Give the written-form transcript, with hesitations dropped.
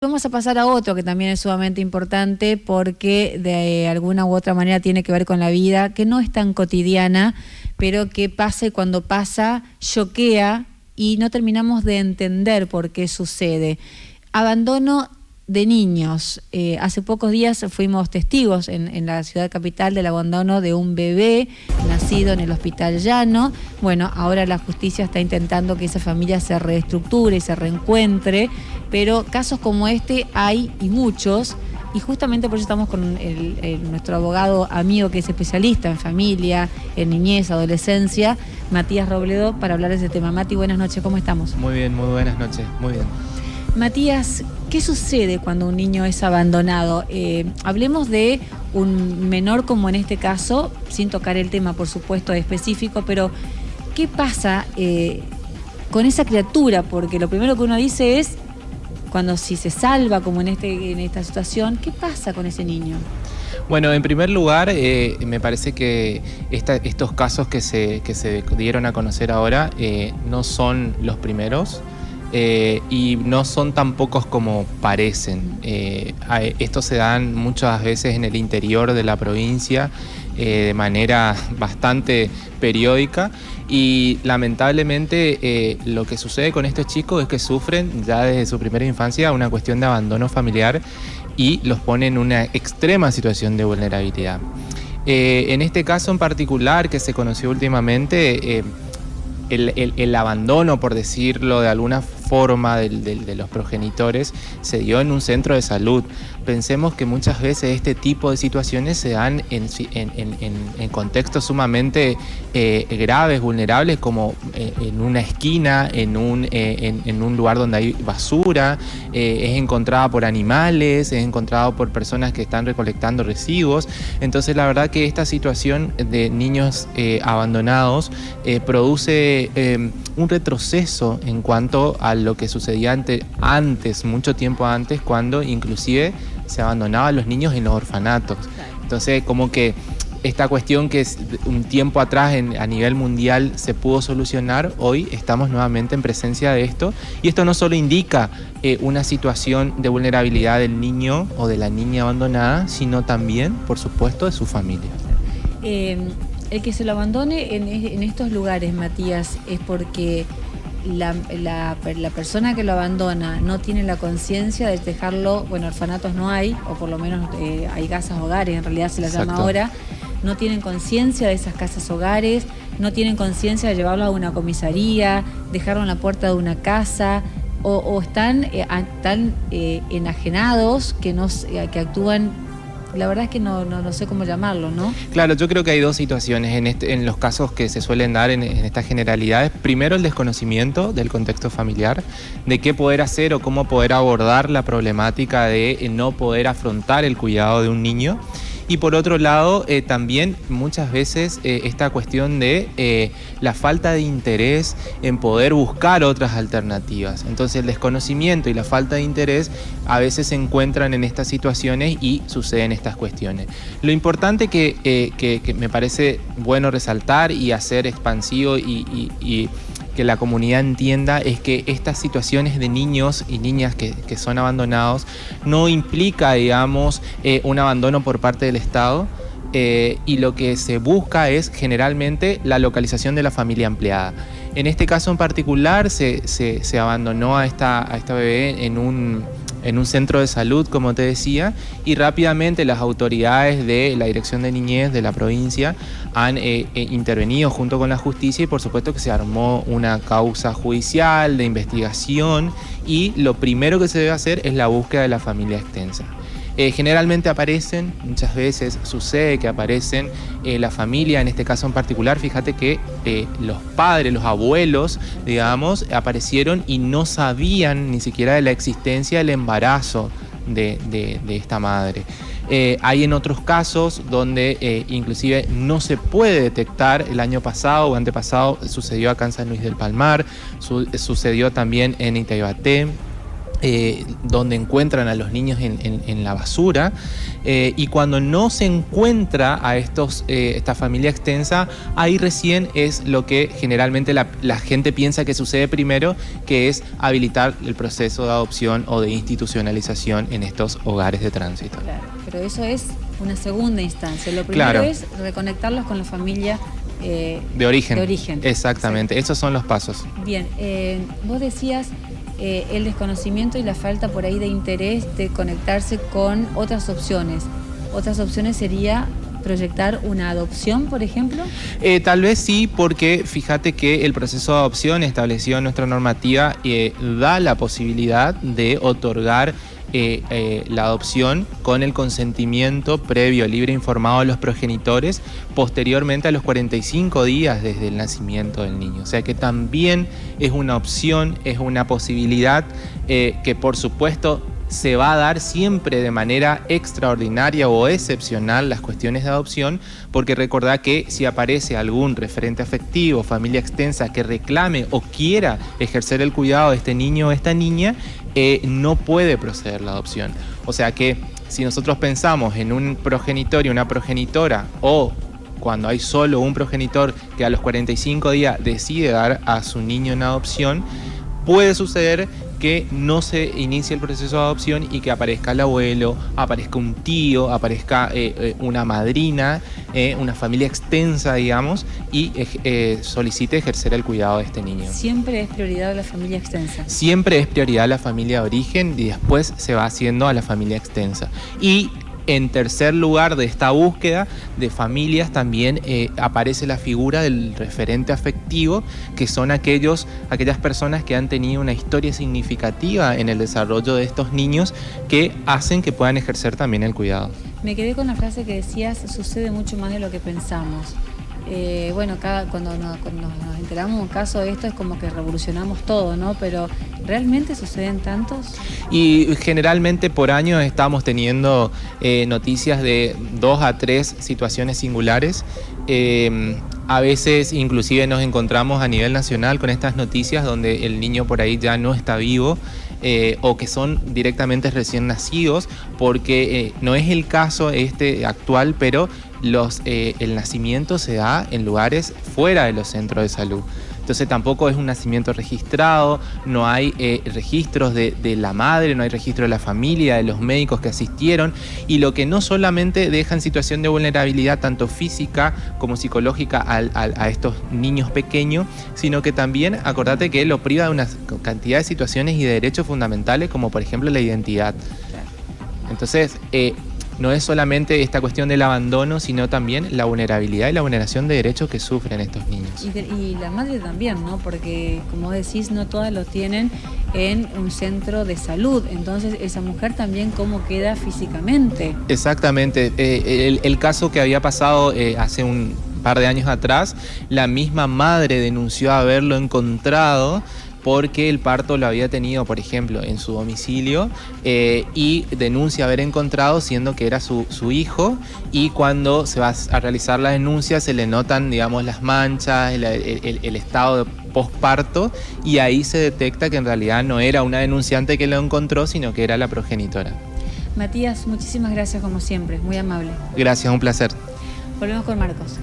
Vamos a pasar a otro que también es sumamente importante porque de alguna u otra manera tiene que ver con la vida, que no es tan cotidiana, pero que pasa y cuando pasa choquea y no terminamos de entender por qué sucede. Abandono de niños. Hace pocos días fuimos testigos en la ciudad capital del abandono de un bebé nacido en el Hospital Llano. Bueno, ahora la justicia está intentando que esa familia se reestructure y se reencuentre, pero casos como este hay y muchos, y justamente por eso estamos con nuestro abogado amigo que es especialista en familia, en niñez, adolescencia, Matías Robledo, para hablar de ese tema. Mati, buenas noches, ¿cómo estamos? Muy bien, muy buenas noches, muy bien. Matías, ¿qué sucede cuando un niño es abandonado? Hablemos de un menor como en este caso, sin tocar el tema por supuesto específico, pero ¿qué pasa con esa criatura? Porque lo primero que uno dice es, cuando si se salva como en esta situación, ¿qué pasa con ese niño? Bueno, en primer lugar, me parece que estos casos que se dieron a conocer ahora no son los primeros. Y no son tan pocos como parecen. Estos se dan muchas veces en el interior de la provincia de manera bastante periódica y lamentablemente lo que sucede con estos chicos es que sufren ya desde su primera infancia una cuestión de abandono familiar y los pone en una extrema situación de vulnerabilidad. En este caso en particular que se conoció últimamente, el abandono, por decirlo de alguna forma, de los progenitores se dio en un centro de salud. Pensemos que muchas veces este tipo de situaciones se dan en contextos sumamente graves, vulnerables, como en una esquina, en un lugar donde hay basura, es encontrada por animales, es encontrado por personas que están recolectando residuos. Entonces la verdad que esta situación de niños abandonados produce un retroceso en cuanto a lo que sucedía antes, mucho tiempo antes, cuando inclusive se abandonaba a los niños en los orfanatos. Entonces, como que esta cuestión que un tiempo atrás a nivel mundial se pudo solucionar, hoy estamos nuevamente en presencia de esto. Y esto no solo indica una situación de vulnerabilidad del niño o de la niña abandonada, sino también, por supuesto, de su familia. El que se lo abandone en estos lugares, Matías, es porque la persona que lo abandona no tiene la conciencia de dejarlo, bueno, orfanatos no hay, o por lo menos hay casas hogares, en realidad se las llama ahora, no tienen conciencia de esas casas hogares, no tienen conciencia de llevarlo a una comisaría, dejarlo en la puerta de una casa, o están tan enajenados que actúan. La verdad es que no sé cómo llamarlo, ¿no? Claro, yo creo que hay dos situaciones en los casos que se suelen dar en estas generalidades. Primero, el desconocimiento del contexto familiar, de qué poder hacer o cómo poder abordar la problemática de no poder afrontar el cuidado de un niño. Y por otro lado, también muchas veces esta cuestión de la falta de interés en poder buscar otras alternativas. Entonces el desconocimiento y la falta de interés a veces se encuentran en estas situaciones y suceden estas cuestiones. Lo importante que me parece bueno resaltar y hacer expansivo y que la comunidad entienda es que estas situaciones de niños y niñas que son abandonados no implica, digamos, un abandono por parte del Estado, y lo que se busca es generalmente la localización de la familia ampliada. En este caso en particular se abandonó a esta bebé en un centro de salud, como te decía, y rápidamente las autoridades de la Dirección de Niñez de la provincia han intervenido junto con la justicia y por supuesto que se armó una causa judicial de investigación y lo primero que se debe hacer es la búsqueda de la familia extensa. Generalmente aparecen, muchas veces sucede que aparecen la familia, en este caso en particular, fíjate que los padres, los abuelos, digamos, aparecieron y no sabían ni siquiera de la existencia del embarazo de esta madre. Hay en otros casos donde inclusive no se puede detectar. El año pasado o antepasado sucedió acá en San Luis del Palmar, sucedió también en Itaibaté. donde encuentran a los niños en la basura, y cuando no se encuentra a esta familia extensa, ahí recién es lo que generalmente la gente piensa que sucede primero, que es habilitar el proceso de adopción o de institucionalización en estos hogares de tránsito. Claro, pero eso es una segunda instancia. Lo primero Claro. es reconectarlos con la familia de origen. De origen. Exactamente, Sí. Esos son los pasos. Bien, vos decías el desconocimiento y la falta por ahí de interés de conectarse con otras opciones. Otras opciones sería proyectar una adopción, por ejemplo. Tal vez sí, porque fíjate que el proceso de adopción establecido en nuestra normativa da la posibilidad de otorgar la adopción con el consentimiento previo, libre e informado de los progenitores, posteriormente a los 45 días desde el nacimiento del niño. O sea que también es una opción, es una posibilidad que por supuesto se va a dar siempre de manera extraordinaria o excepcional las cuestiones de adopción, porque recordá que si aparece algún referente afectivo, familia extensa que reclame o quiera ejercer el cuidado de este niño o esta niña, no puede proceder la adopción. O sea que si nosotros pensamos en un progenitor y una progenitora, o cuando hay solo un progenitor que a los 45 días decide dar a su niño en adopción, puede suceder que no se inicie el proceso de adopción y que aparezca el abuelo, aparezca un tío, aparezca una madrina, una familia extensa, digamos, y solicite ejercer el cuidado de este niño. Siempre es prioridad la familia extensa. Siempre es prioridad la familia de origen y después se va haciendo a la familia extensa. Y en tercer lugar de esta búsqueda de familias también aparece la figura del referente afectivo, que son aquellas personas que han tenido una historia significativa en el desarrollo de estos niños que hacen que puedan ejercer también el cuidado. Me quedé con la frase que decías, sucede mucho más de lo que pensamos. Bueno, cuando nos enteramos de un caso de esto es como que revolucionamos todo, ¿no? Pero ¿realmente suceden tantos? Y generalmente por año estamos teniendo noticias de 2 a 3 situaciones singulares. A veces inclusive nos encontramos a nivel nacional con estas noticias donde el niño por ahí ya no está vivo, o que son directamente recién nacidos, porque no es el caso actual, pero el nacimiento se da en lugares fuera de los centros de salud. Entonces tampoco es un nacimiento registrado, no hay registros de la madre, no hay registro de la familia, de los médicos que asistieron, y lo que no solamente deja en situación de vulnerabilidad tanto física como psicológica a estos niños pequeños, sino que también, acordate que lo priva de una cantidad de situaciones y de derechos fundamentales, como por ejemplo la identidad. Entonces, no es solamente esta cuestión del abandono, sino también la vulnerabilidad y la vulneración de derechos que sufren estos niños. Y la madre también, ¿no? Porque, como decís, no todas lo tienen en un centro de salud. Entonces, esa mujer también, ¿cómo queda físicamente? Exactamente. El caso que había pasado hace un par de años atrás, la misma madre denunció haberlo encontrado porque el parto lo había tenido, por ejemplo, en su domicilio, y denuncia haber encontrado siendo que era su hijo, y cuando se va a realizar la denuncia se le notan, digamos, las manchas, el estado de posparto, y ahí se detecta que en realidad no era una denunciante que lo encontró, sino que era la progenitora. Matías, muchísimas gracias como siempre, muy amable. Gracias, un placer. Volvemos con Marcos.